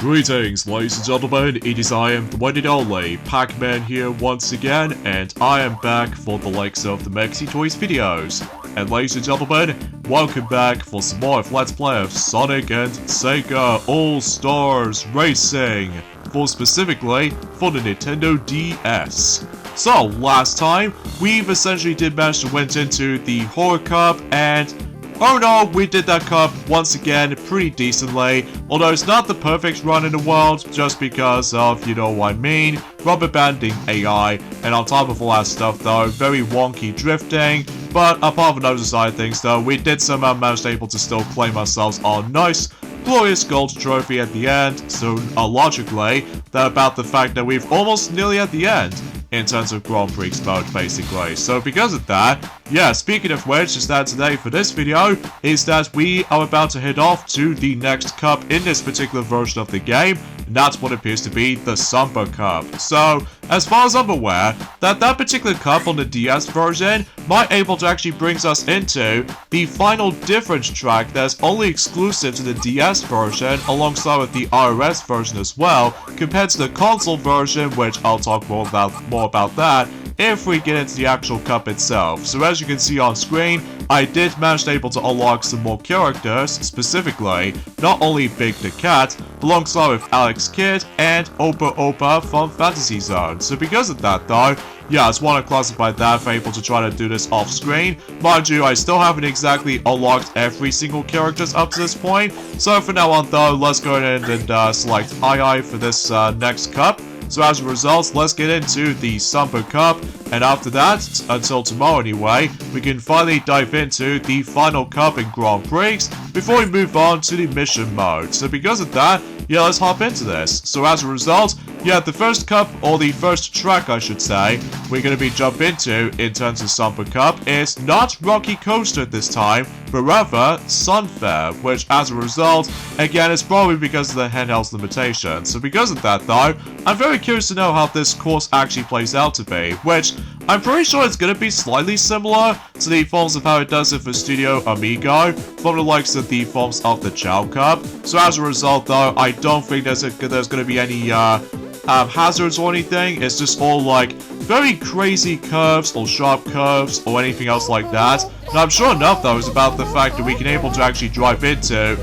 Greetings, ladies and gentlemen, it is I am the one and only Pac-Man here once again, and I am back for the likes of the Maxi Toys videos. And ladies and gentlemen, welcome back for some more of Let's Play of Sonic and Sega All-Stars Racing, for specifically for the Nintendo DS. So, last time, we've essentially did manage to went into the Horror Cup, and oh no, we did that cup once again pretty decently, although it's not the perfect run in the world, just because of, you know what I mean, rubber banding AI, and on top of all that stuff though, very wonky drifting. But apart from those side of things though, we did somehow manage able to still claim ourselves a nice, glorious gold trophy at the end, so logically, that about the fact that we've almost nearly at the end in terms of Grand Prix mode, basically. So because of that, yeah, speaking of which, is that today for this video, is that we are about to head off to the next cup in this particular version of the game, and that's what appears to be the Samba Cup. So, as far as I'm aware, that particular cup on the DS version might able to actually brings us into the final difference track that's only exclusive to the DS version, alongside with the RS version as well, compared to the console version, which I'll talk more about that if we get into the actual cup itself. So as you can see on screen, I did manage to able to unlock some more characters, specifically not only Big the Cat, alongside with Alex Kidd and Opa Opa from Fantasy Zone. So because of that though, yeah, I just want to classify that for able to try to do this off screen. Mind you, I still haven't exactly unlocked every single characters up to this point. So for now on though, let's go ahead and select II for this next cup. So as a result, let's get into the Samba Cup, and after that, until tomorrow anyway, we can finally dive into the final cup in Grand Prix before we move on to the mission mode. So because of that, yeah, let's hop into this. So as a result, yeah, the first cup, or the first track I should say, we're going to be jump into in terms of Samba Cup is not Rocky Coaster this time, but rather Sunfair, which as a result, again, it's probably because of the handheld's limitation. So because of that though, I'm very curious to know how this course actually plays out to be, which I'm pretty sure it's going to be slightly similar to the forms of how it does it for Studio Amigo, from the likes of the forms of the Chow Cup. So as a result though, I don't think there's going to be any hazards or anything. It's just all like very crazy curves or sharp curves or anything else like that. And I'm sure enough though is about the fact that we can able to actually drive into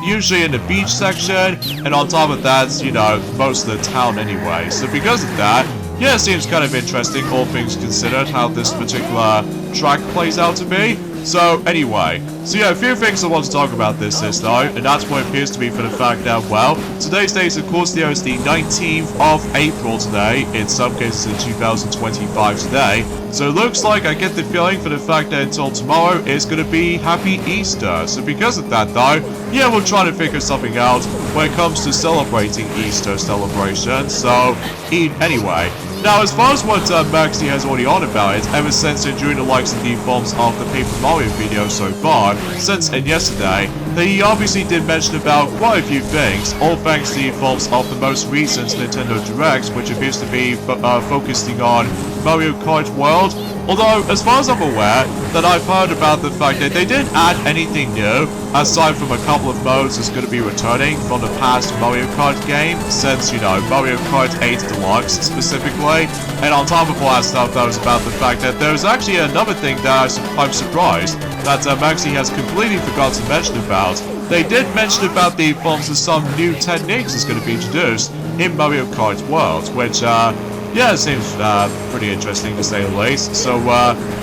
usually in the beach section, and on top of that, you know, most of the town anyway. So because of that, yeah, it seems kind of interesting, all things considered, how this particular track plays out to be. So anyway, so yeah, a few things I want to talk about this though, and that's what it appears to be for the fact that, well, today's date, of course, there is the 19th of April today, in some cases in 2025 today, so it looks like I get the feeling for the fact that until tomorrow is going to be Happy Easter. So because of that though, yeah, we're trying to figure something out when it comes to celebrating Easter celebrations, so anyway. Now, as far as what Maxi has already on about it, ever since during the likes of the forms of the Paper Mario video so far, since and yesterday, he obviously did mention about quite a few things, all thanks to the forms of the most recent Nintendo Direct, which appears to be focusing on Mario Kart World. Although, as far as I'm aware, that I've heard about the fact that they didn't add anything new, aside from a couple of modes that's going to be returning from the past Mario Kart game, since, you know, Mario Kart 8 Deluxe specifically. And on top of all that stuff, that was about the fact that there's actually another thing that I'm surprised that Maxi has completely forgot to mention about. They did mention about the forms of some new techniques that's going to be introduced in Mario Kart World, which, yeah, it seems pretty interesting to say the least. So,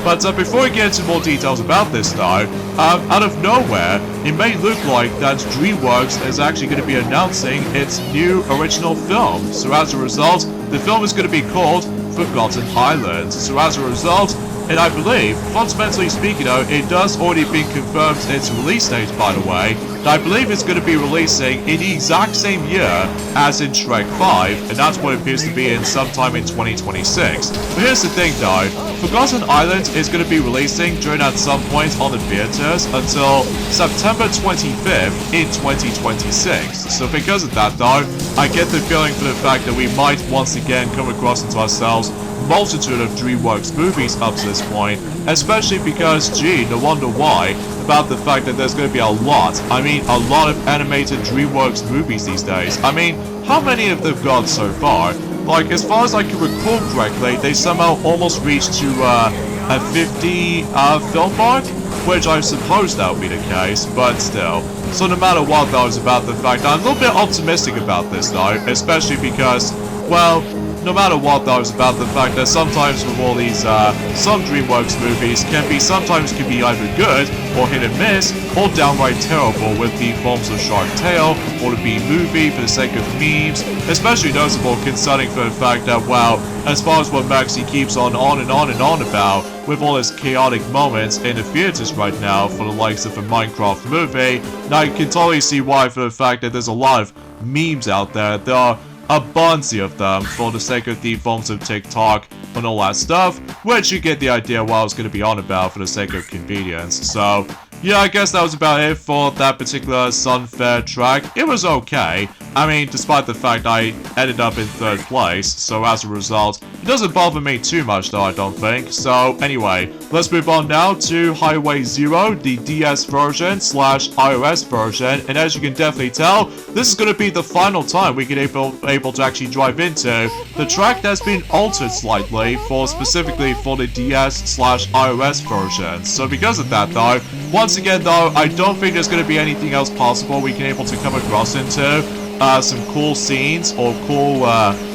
but before we get into more details about this though, out of nowhere, it may look like that DreamWorks is actually going to be announcing its new original film. So as a result, the film is going to be called Forgotten Island. So as a result, and I believe, fundamentally speaking though, it does already been confirmed its release date, by the way, and I believe it's going to be releasing in the exact same year as in Shrek 5, and that's what it appears to be in sometime in 2026. But here's the thing though, Forgotten Island is going to be releasing during at some point on the theaters until September 25th in 2026. So because of that though, I get the feeling for the fact that we might once again come across into ourselves multitude of DreamWorks movies up to this point, especially because, gee, no wonder why, about the fact that there's going to be a lot of animated DreamWorks movies these days. I mean, how many have they got so far? Like, as far as I can recall correctly, they somehow almost reached to a 50 film mark, which I suppose that would be the case, but still. So no matter what though, it's about the fact that I'm a little bit optimistic about this though, especially because, well, no matter what though, it's about the fact that sometimes with all these, some DreamWorks movies sometimes can be either good, or hit and miss, or downright terrible with the forms of Shark Tale, or the B-movie for the sake of memes, especially noticeable concerning for the fact that, well, as far as what Maxi keeps on and on about, with all his chaotic moments in the theaters right now for the likes of a Minecraft movie, now you can totally see why for the fact that there's a lot of memes out there. There are a bunch of them for the sake of the forms of TikTok and all that stuff, which you get the idea what I was going to be on about for the sake of convenience. So, yeah, I guess that was about it for that particular Sunfair track. It was okay. I mean, despite the fact I ended up in 3rd place, so as a result, it doesn't bother me too much though, I don't think. So, anyway, let's move on now to Highway 0, the DS version / iOS version, and as you can definitely tell, this is going to be the final time we can able to actually drive into the track that's been altered slightly specifically for the DS / iOS version. So because of that though, once again though, I don't think there's going to be anything else possible we can able to come across into. Some cool scenes or cool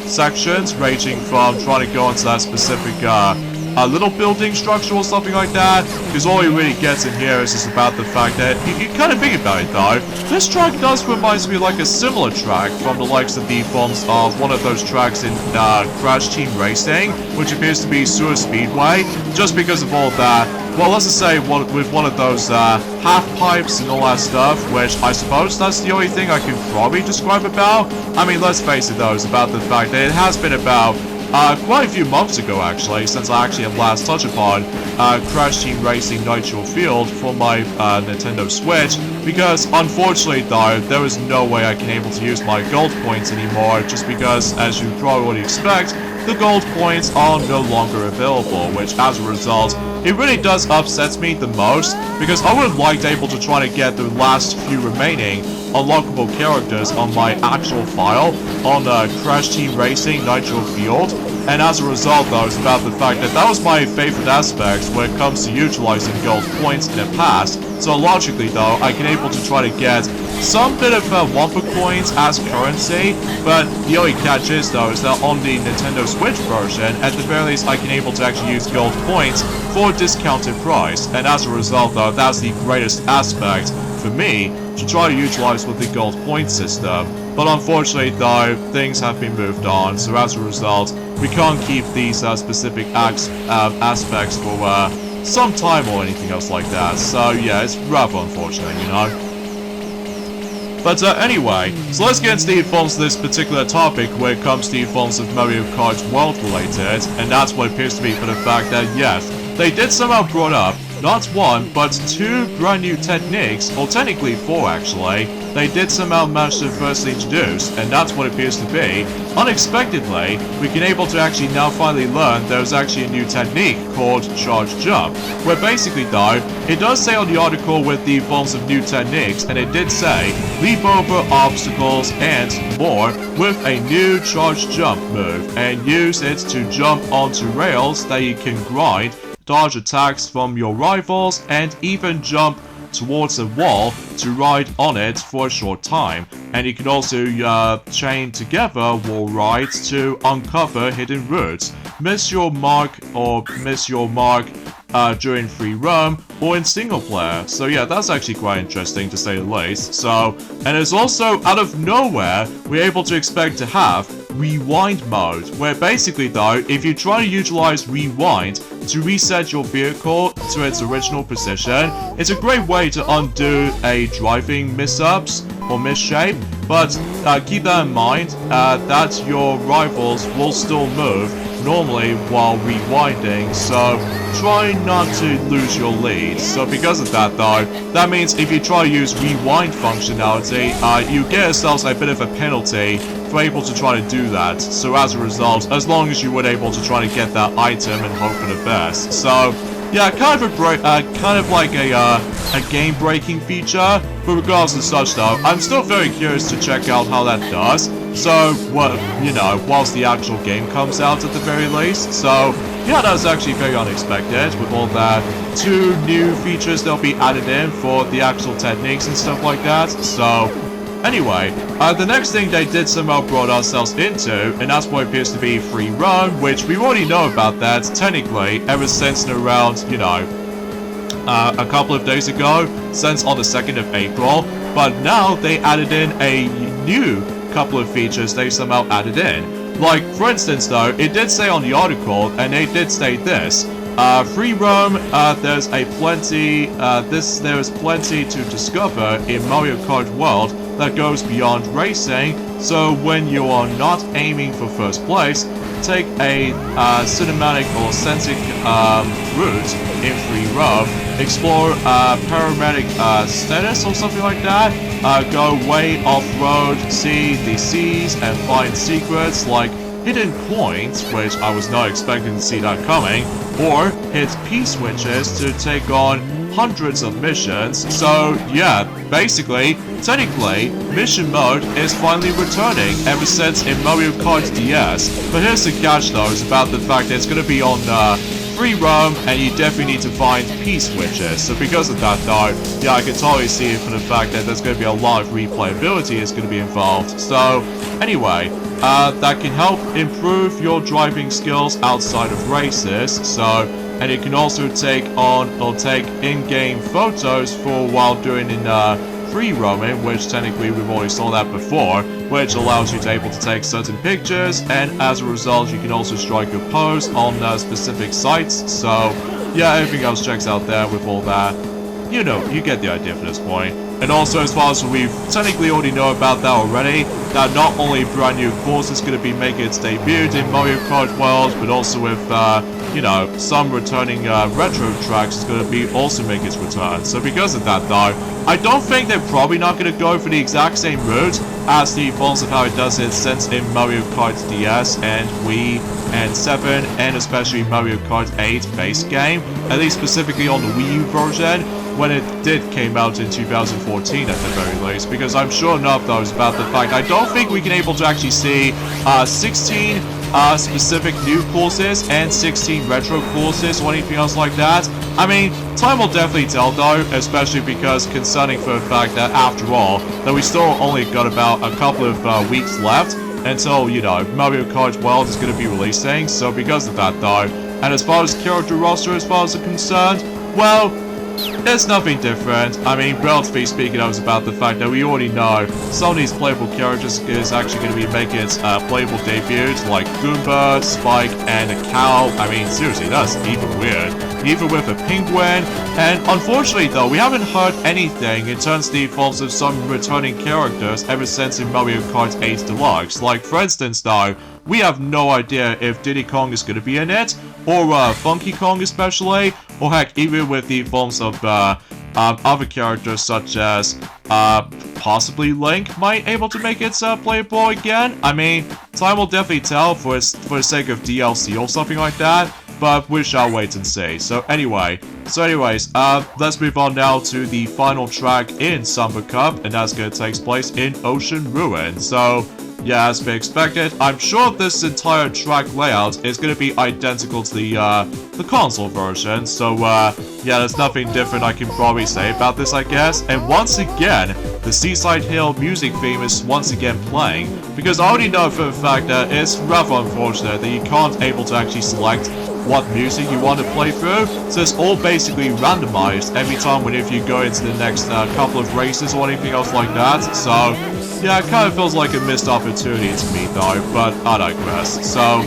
sections ranging from trying to go into that specific little building structure or something like that, because all he really gets in here is just about the fact that you kind of think about it though, this track does remind me like a similar track from the likes of the forms of one of those tracks in Crash Team Racing, which appears to be Sewer Speedway, just because of all that. Well, let's just say with one of those half pipes and all that stuff, which I suppose that's the only thing I can probably describe about. I mean, let's face it though, it's about the fact that it has been about quite a few months ago actually, since I actually have last touched upon Crash Team Racing Nitro Field for my Nintendo Switch, because unfortunately though, there is no way I can able to use my gold points anymore, just because, as you probably would expect, the gold points are no longer available, which as a result, it really does upset me the most, because I would have liked able to try to get the last few remaining unlockable characters on my actual file on Crash Team Racing Nitro Field, and as a result though, it's about the fact that that was my favorite aspect when it comes to utilizing gold points in the past. So logically though, I can able to try to get some bit of Wumpa coins as currency, but the only catch is though, is that on the Nintendo Switch version, at the very least I can able to actually use gold points for a discounted price, and as a result though, that's the greatest aspect for me to try to utilize with the gold point system. But unfortunately though, things have been moved on, so as a result, we can't keep these specific aspects for some time or anything else like that. So yeah, it's rather unfortunate, you know. But anyway, so let's get into the forms of this particular topic where it comes to the forms of Mario Kart World related, and that's what appears to be for the fact that yes, they did somehow brought up not one, but 2 brand new techniques, or technically 4 actually, they did somehow manage to firstly introduce, and that's what it appears to be. Unexpectedly, we can able to actually now finally learn there's actually a new technique called Charge Jump, where basically though, it does say on the article with the forms of new techniques, and it did say, leap over obstacles and more with a new Charge Jump move, and use it to jump onto rails that you can grind, dodge attacks from your rivals, and even jump towards a wall to ride on it for a short time. And you can also chain together wall rides to uncover hidden routes, miss your mark during free roam or in single player. So yeah, that's actually quite interesting to say the least. So, and it's also out of nowhere we're able to expect to have rewind mode, where basically though, if you try to utilize rewind to reset your vehicle to its original position, it's a great way to undo a driving mishaps or misshape, but keep that in mind that your rivals will still move normally while rewinding, so try not to lose your lead. So because of that though, that means if you try to use rewind functionality, you get yourselves a bit of a penalty for able to try to do that. So as a result, as long as you were able to try to get that item and hope for the best. So yeah, kind of like a game-breaking feature. But regardless of such though, I'm still very curious to check out how that does. So, well, you know, whilst the actual game comes out at the very least. So, yeah, that was actually very unexpected with all that. 2 new features that'll be added in for the actual techniques and stuff like that. So, anyway, the next thing they did somehow brought ourselves into, and that's what appears to be free roam, which we already know about that, technically, ever since around, you know, a couple of days ago, since on the 2nd of April, but now they added in a new couple of features they somehow added in. Like, for instance though, it did say on the article, and they did state this, free roam, there's plenty to discover in Mario Kart World that goes beyond racing, so when you are not aiming for first place, take a cinematic or scenic route in free roam, explore paramedic status or something like that, go way off-road, see the seas, and find secrets like hidden points, which I was not expecting to see that coming, or hit P-switches to take on hundreds of missions. So yeah, basically, technically, mission mode is finally returning ever since in Mario Kart DS. But here's the catch though, is about the fact that it's going to be on free roam, and you definitely need to find P-switches. So because of that though, yeah, I can totally see it from the fact that there's going to be a lot of replayability is going to be involved. So anyway, that can help improve your driving skills outside of races. So, and it can also take in-game photos for while doing in free roaming, which technically we've already saw that before, which allows you to able to take certain pictures, and as a result you can also strike your pose on specific sites. So yeah, everything else checks out there with all that. You know, you get the idea for this point. And also, as far as we've technically already know about that already, that not only brand new course is going to be making its debut in Mario Kart World, but also with, you know, some returning retro tracks is going to be also make its return. So because of that though, I don't think they're probably not going to go for the exact same route as the forms of how it does it since in Mario Kart DS and Wii and 7 and especially Mario Kart 8 base game, at least specifically on the Wii U version, when it came out in 2014 at the very least, because I'm sure enough though is about the fact I don't think we can able to actually see 16 specific new courses and 16 retro courses or anything else like that. I mean, time will definitely tell though, especially because concerning for the fact that after all, that we still only got about a couple of weeks left until, you know, Mario Kart World is going to be releasing. So because of that though, and as far as character roster as far as are concerned, well, it's nothing different. I mean, relatively speaking, I was about the fact that we already know some of these playable characters is actually going to be making its playable debuts, like Goomba, Spike, and a cow. I mean, seriously, that's even weird. Even with a penguin. And unfortunately, though, we haven't heard anything in terms of the forms of some returning characters ever since in Mario Kart 8 Deluxe. Like, for instance, though, we have no idea if Diddy Kong is going to be in it, or Funky Kong especially, or heck, even with the forms of other characters such as possibly Link might able to make it playable again. I mean, time will definitely tell for the sake of DLC or something like that, but we shall wait and see. So anyways, let's move on now to the final track in Samba Cup, and that's going to take place in Ocean Ruin. So yeah, as we expected, I'm sure this entire track layout is going to be identical to the console version. So yeah, there's nothing different I can probably say about this, I guess. And once again, the Seaside Hill music theme is once again playing, because I already know for the fact that it's rather unfortunate that you can't able to actually select what music you want to play through, so it's all basically randomized every time whenever you go into the next couple of races or anything else like that. So yeah, it kind of feels like a missed opportunity to me though, but I digress. So,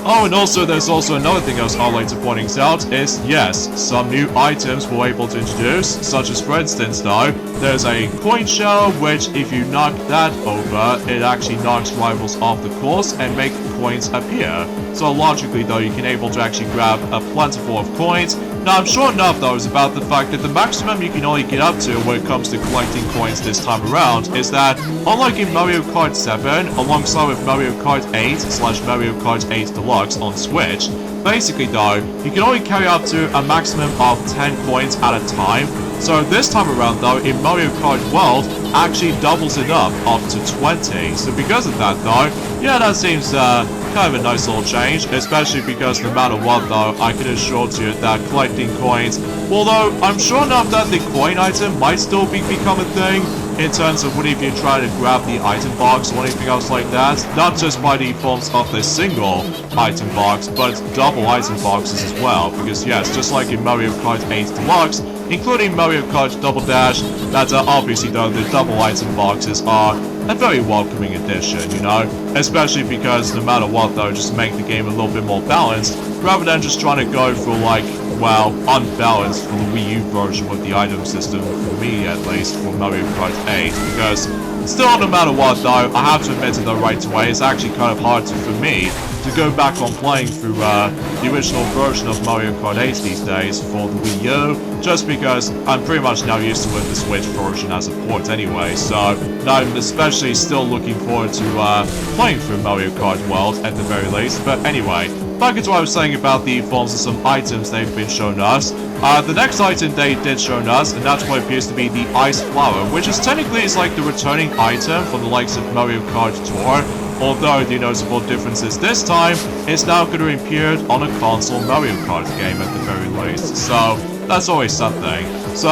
oh, and also there's also another thing I was like to pointing out is, yes, some new items we're able to introduce, such as for instance though, there's a coin shell, which if you knock that over, it actually knocks rivals off the course and make coins appear. So logically though, you can able to actually grab a plentiful of coins. Now I'm sure enough though is about the fact that the maximum you can only get up to when it comes to collecting coins this time around is that, unlike in Mario Kart 7, alongside with Mario Kart 8 / Mario Kart 8 Deluxe on Switch, basically though, you can only carry up to a maximum of 10 coins at a time. So this time around though, in Mario Kart World, actually doubles it up to 20. So because of that though, yeah, that seems kind of a nice little change, especially because no matter what though, I can assure you that collecting coins, although I'm sure enough that the coin item might still become a thing, in terms of what if you try to grab the item box or anything else like that, not just by the forms of the single item box, but double item boxes as well, because yes, just like in Mario Kart 8 Deluxe, including Mario Kart Double Dash, that obviously though the double item boxes are a very welcoming addition, you know, especially because no matter what though, just to make the game a little bit more balanced, rather than just trying to go for like, well, unbalanced for the Wii U version with the item system, for me at least, for Mario Kart 8, because still no matter what though, I have to admit it though right away, it's actually kind of hard for me to go back on playing through the original version of Mario Kart 8 these days for the Wii U, just because I'm pretty much now used to with the Switch version as a port anyway, so I'm especially still looking forward to playing through Mario Kart World at the very least. But anyway, back into what I was saying about the forms of some items they've been shown us. The next item they did show us, and that's what appears to be the Ice Flower, which is technically is like the returning item from the likes of Mario Kart Tour, although the noticeable difference is this time, it's now going to appear on a console Mario Kart game at the very least, so that's always something. So,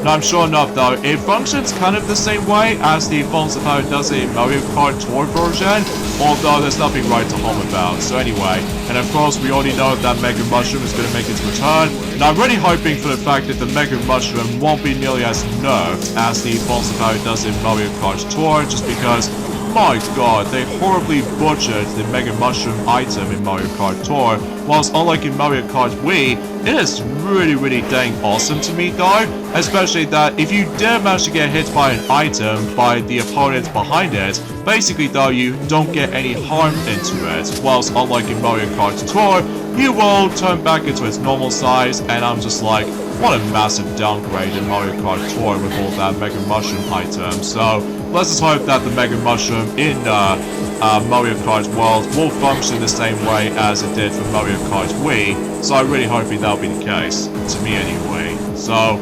I'm sure enough though, it functions kind of the same way as the forms of how it does it in Mario Kart Tour version, although there's nothing right to home about. So anyway, and of course we already know that Mega Mushroom is going to make its return, and I'm really hoping for the fact that the Mega Mushroom won't be nearly as nerfed as the forms of how it does in Mario Kart Tour, just because, my god, they horribly butchered the Mega Mushroom item in Mario Kart Tour, whilst unlike in Mario Kart Wii, it is really dang awesome to me though, especially that if you did manage to get hit by an item by the opponent behind it, basically though you don't get any harm into it, whilst unlike in Mario Kart Tour, you will turn back into its normal size, and I'm just like, what a massive downgrade in Mario Kart Tour with all that Mega Mushroom item. So let's just hope that the Mega Mushroom in Mario Kart World will function the same way as it did for Mario Kart Wii, so I'm really hoping that'll be the case, to me anyway. So,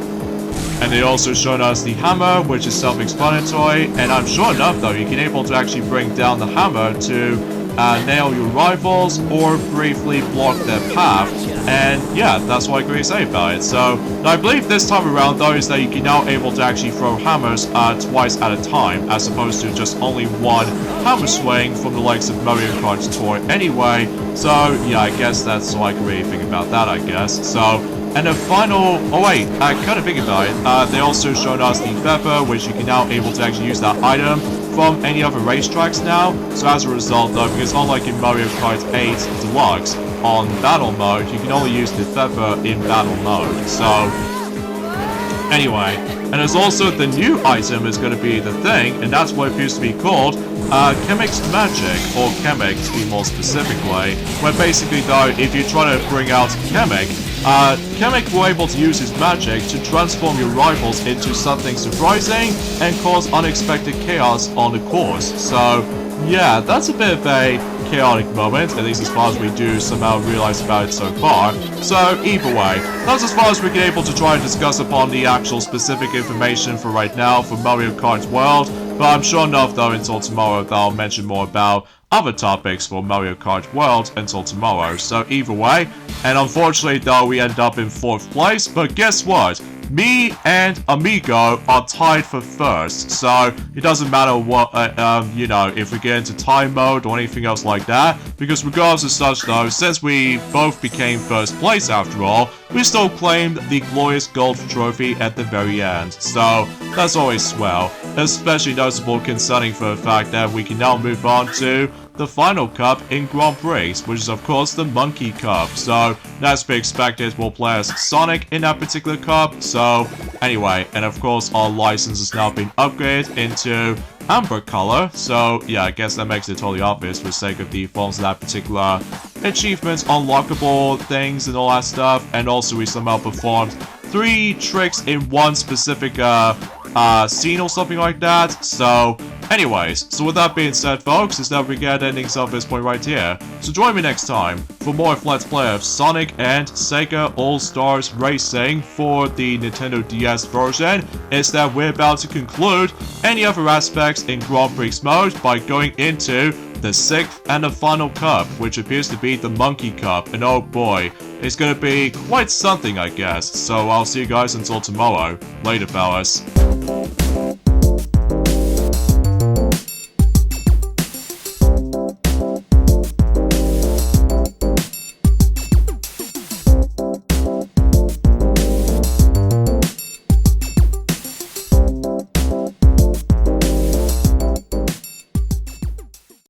and they also showed us the hammer, which is self-explanatory, and I'm sure enough though, you can able to actually bring down the hammer to nail your rivals or briefly block their path, and yeah, that's what I can say about it. So I believe this time around though is that you can now able to actually throw hammers twice at a time, as opposed to just only one hammer swing from the likes of Mario Kart Tour anyway. So yeah, I guess that's all I can really think about that, I guess. So, and the final, oh wait, I kind of think about it, they also showed us the Pepper, which you can now able to actually use that item from any other racetracks now. So as a result though, because unlike in Mario Kart 8 Deluxe, on battle mode, you can only use the Pepper in battle mode. So, anyway, and there's also the new item is going to be the thing, and that's what it appears to be called, Chemic's Magic, or Chemic to be more specifically, where basically though, if you try to bring out Chemic, Chemic will able to use his magic to transform your rivals into something surprising and cause unexpected chaos on the course. So, yeah, that's a bit of a chaotic moment, at least as far as we do somehow realize about it so far. So, either way, that's as far as we can able to try and discuss upon the actual specific information for right now for Mario Kart World, but I'm sure enough though until tomorrow that I'll mention more about other topics for Mario Kart World until tomorrow. So either way, and unfortunately though we end up in 4th place, but guess what? Me and Amigo are tied for first, so it doesn't matter what, you know, if we get into time mode or anything else like that, because regardless of such though, since we both became first place after all, we still claimed the glorious gold trophy at the very end, so that's always swell, especially noticeable concerning for the fact that we can now move on to the final cup in Grand Prix, which is of course the Monkey Cup. So that's to be expected, we'll play as Sonic in that particular cup. So anyway, and of course our license has now been upgraded into amber color. So yeah, I guess that makes it totally obvious for the sake of the forms of that particular achievements, unlockable things and all that stuff. And also we somehow performed 3 tricks in one specific scene or something like that. So Anyways, so with that being said, folks, is that we get endings of this point right here. So join me next time for more of Let's Play of Sonic and Sega All-Stars Racing for the Nintendo DS version. Is that we're about to conclude any other aspects in Grand Prix mode by going into the 6th and the final cup, which appears to be the Monkey Cup, and oh boy, it's gonna be quite something, I guess. So I'll see you guys until tomorrow. Later, fellas.